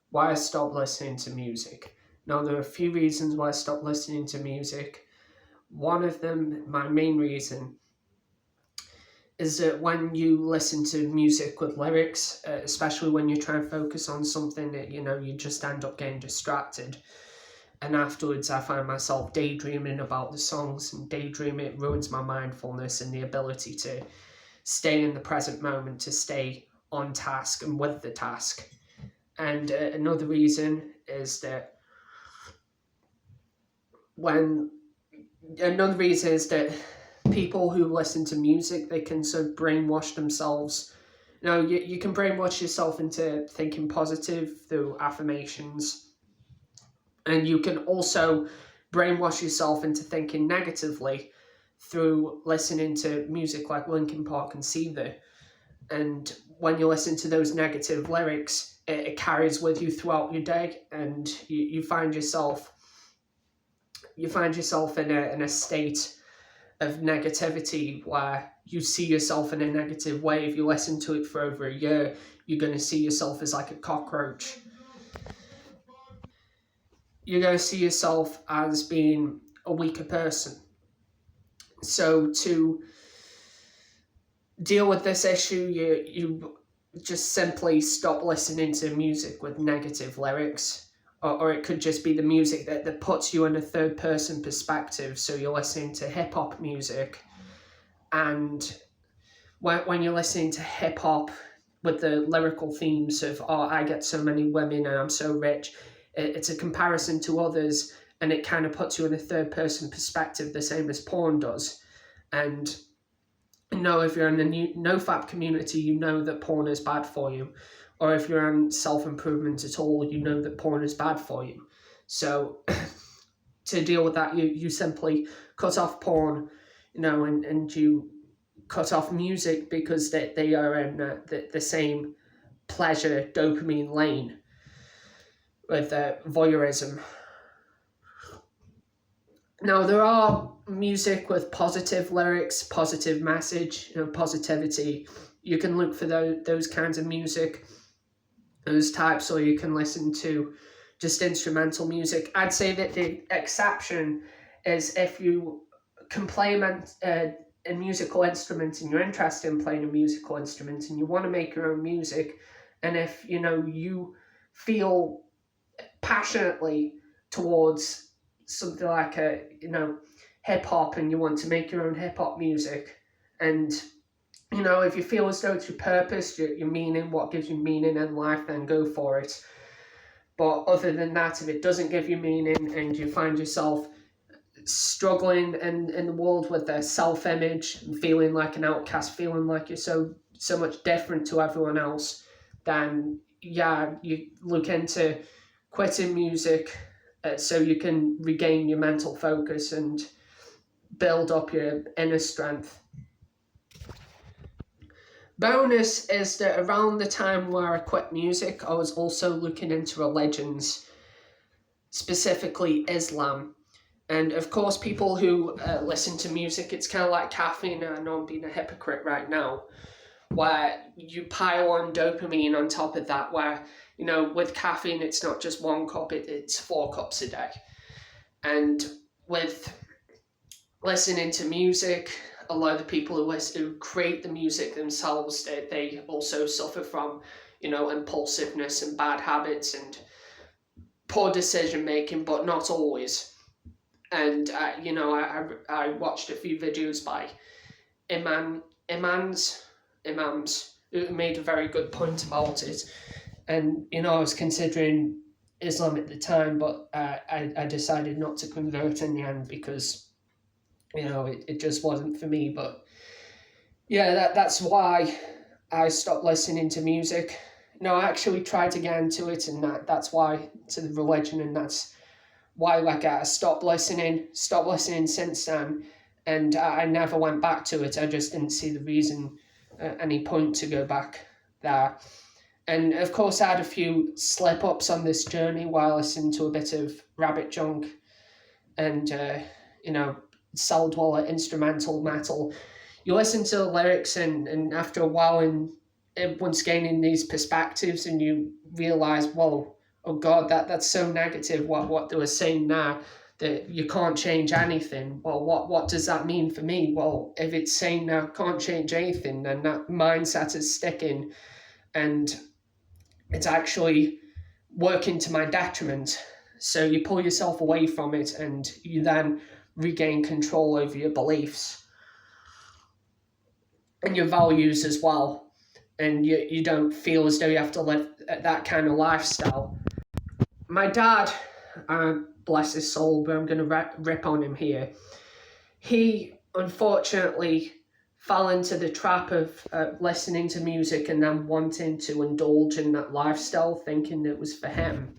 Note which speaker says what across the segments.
Speaker 1: why I stopped listening to music. Now, there are a few reasons why I stopped listening to music. One of them, my main reason, is that when you listen to music with lyrics, especially when you try and focus on something that you just end up getting distracted. And afterwards, I find myself daydreaming about the songs, and daydreaming ruins my mindfulness and the ability to stay in the present moment, to stay on task and with the task. And another reason is that when another reason is that people who listen to music, they can sort of brainwash themselves. You can brainwash yourself into thinking positive through affirmations, and you can also brainwash yourself into thinking negatively through listening to music like Linkin Park and Seether. And when you listen to those negative lyrics, it carries with you throughout your day, and you find yourself in a state of negativity where you see yourself in a negative way. If you listen to it for over a year, you're going to see yourself as like a cockroach. You're going to see yourself as being a weaker person. So to deal with this issue, you just simply stop listening to music with negative lyrics. Or it could just be the music that puts you in a third person perspective. So you're listening to hip hop music, and when you're listening to hip hop with the lyrical themes of, oh, I get so many women and I'm so rich, it's a comparison to others, and it kind of puts you in a third person perspective, the same as porn does. And if you're in the NoFap community, you know that porn is bad for you. Or if you're on self improvement at all, you know that porn is bad for you. So to deal with that, you simply cut off porn, and you cut off music, because they are in the same pleasure dopamine lane with voyeurism. Now, there are music with positive lyrics, positive message, positivity. You can look for those kinds of music, those types, or you can listen to just instrumental music. I'd say that the exception is if you can play a musical instrument and you're interested in playing a musical instrument and you want to make your own music, and if you feel passionately towards something like hip hop, and you want to make your own hip hop music, and if you feel as though it's your purpose, your meaning, what gives you meaning in life, then go for it. But other than that, if it doesn't give you meaning and you find yourself struggling in the world with their self-image and feeling like an outcast, feeling like you're so much different to everyone else, then yeah, you look into quitting music, so you can regain your mental focus and build up your inner strength. Bonus is that around the time where I quit music, I was also looking into religions, specifically Islam. And of course, people who listen to music, it's kind of like caffeine. I know I'm being a hypocrite right now, where you pile on dopamine on top of that, where, with caffeine, it's not just one cup, it's 4 cups a day. And with listening to music, a lot of the people who create the music themselves, they also suffer from, impulsiveness and bad habits and poor decision making, but not always. And I watched a few videos by imams who made a very good point about it. And I was considering Islam at the time, but I decided not to convert in the end, because it just wasn't for me. But yeah, that's why I stopped listening to music. I actually tried to get into it, and that's why, to the religion, and that's why I stopped listening since then, and I never went back to it. I just didn't see the reason, any point to go back there. And of course, I had a few slip ups on this journey while I listened to a bit of Rabbit Junk and Cell Dweller instrumental metal. You listen to the lyrics, and after a while, and once gaining these perspectives, and you realize, whoa, oh God, that's so negative, what they were saying now, that you can't change anything. Well, what does that mean for me? Well, if it's saying now can't change anything, then that mindset is sticking, and it's actually working to my detriment. So you pull yourself away from it, and you then regain control over your beliefs and your values as well. And you don't feel as though you have to live that kind of lifestyle. My dad, bless his soul, but I'm going to rip on him here. He unfortunately fell into the trap of listening to music and then wanting to indulge in that lifestyle, thinking it was for him.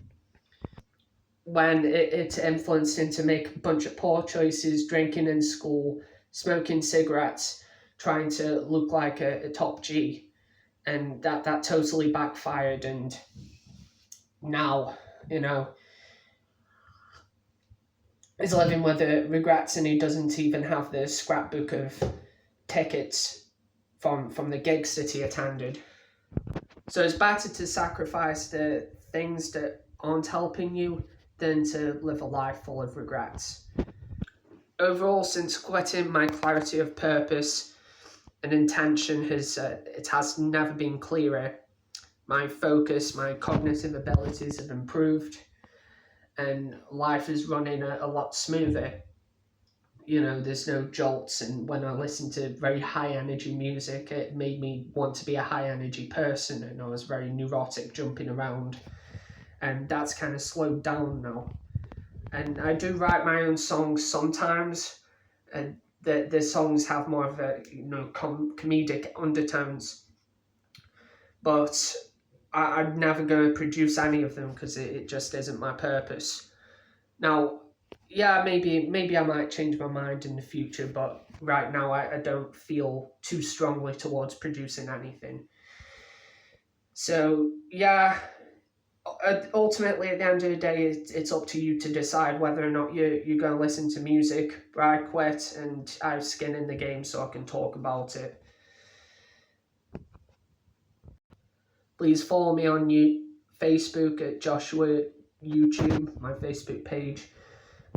Speaker 1: When it influenced him to make a bunch of poor choices, drinking in school, smoking cigarettes, trying to look like a top G. And that totally backfired, and now, he's living with the regrets, and he doesn't even have the scrapbook of tickets from the gigs that he attended. So it's better to sacrifice the things that aren't helping you than to live a life full of regrets. Overall, since quitting, my clarity of purpose and intention has never been clearer. My focus, my cognitive abilities have improved, and life is running a lot smoother. There's no jolts, and when I listen to very high energy music, it made me want to be a high energy person, and I was very neurotic, jumping around, and that's kind of slowed down now. And I do write my own songs sometimes, and the songs have more of a comedic undertones, but I'm never going to produce any of them because it just isn't my purpose. Now, yeah, maybe I might change my mind in the future, but right now I don't feel too strongly towards producing anything. So yeah, ultimately at the end of the day, it's up to you to decide whether or not you're going to listen to music. But I quit, and I have skin in the game, so I can talk about it. Please follow me on Facebook at Joshua YouTube, my Facebook page,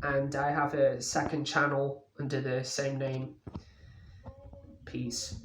Speaker 1: and I have a second channel under the same name. Peace.